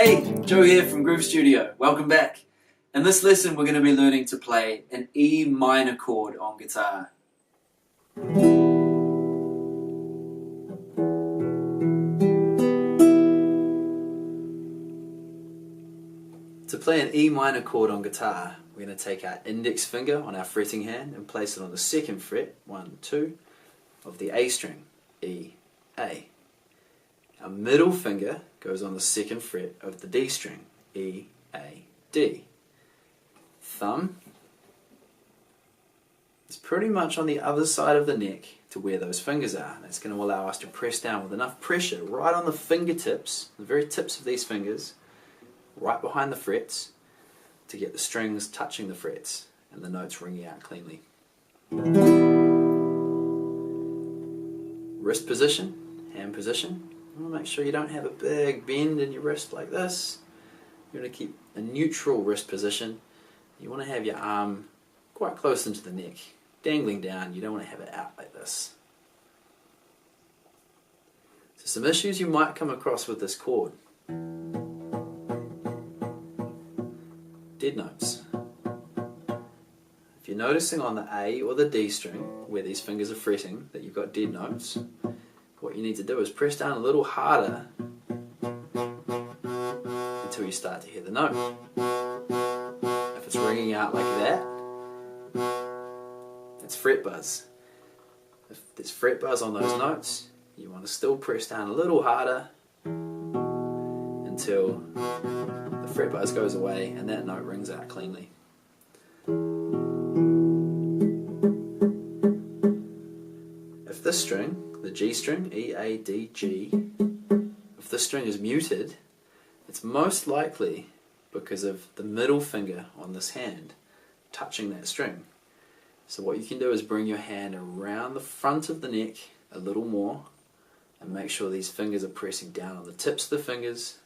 Hey, Joe here from Groove Studio. Welcome back. In this lesson we're going to be learning to play an E minor chord on guitar. To play an E minor chord on guitar, we're going to take our index finger on our fretting hand and place it on the second fret, 1, 2, of the A string, E, A. Our middle finger goes on the second fret of the D string, E, A, D. Thumb is pretty much on the other side of the neck to where those fingers are. That's going to allow us to press down with enough pressure right on the fingertips, the very tips of these fingers, right behind the frets, to get the strings touching the frets and the notes ringing out cleanly. Wrist position, hand position. You want to make sure you don't have a big bend in your wrist like this. You want to keep a neutral wrist position. You want to have your arm quite close into the neck, dangling down. You don't want to have it out like this. So some issues you might come across with this chord. Dead notes. If you're noticing on the A or the D string, where these fingers are fretting, that you've got dead notes, what you need to do is press down a little harder until you start to hear the note. If it's ringing out like that, it's fret buzz. If there's fret buzz on those notes, you want to still press down a little harder until the fret buzz goes away and that note rings out cleanly. If this string, the G string, E, A, D, G, if this string is muted, it's most likely because of the middle finger on this hand touching that string. So what you can do is bring your hand around the front of the neck a little more and make sure these fingers are pressing down on the tips of the fingers.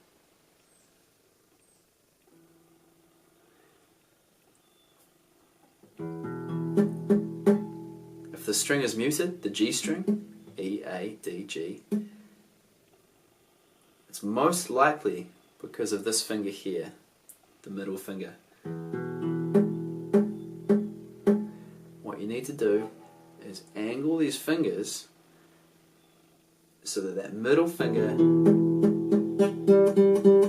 If the string is muted, the G string, E, A, D, G, it's most likely because of this finger here, the middle finger. What you need to do is angle these fingers so that that middle finger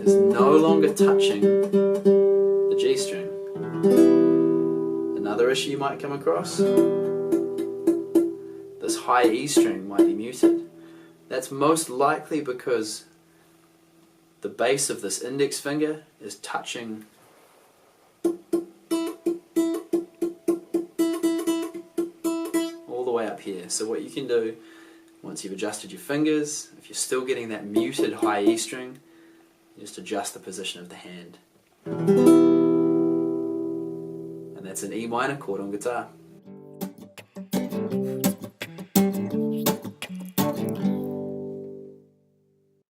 is no longer touching the G string. Another issue you might come across, this high E string might be muted. That's most likely because the base of this index finger is touching all the way up here. So what you can do, once you've adjusted your fingers, if you're still getting that muted high E string, you just adjust the position of the hand. And that's an E minor chord on guitar.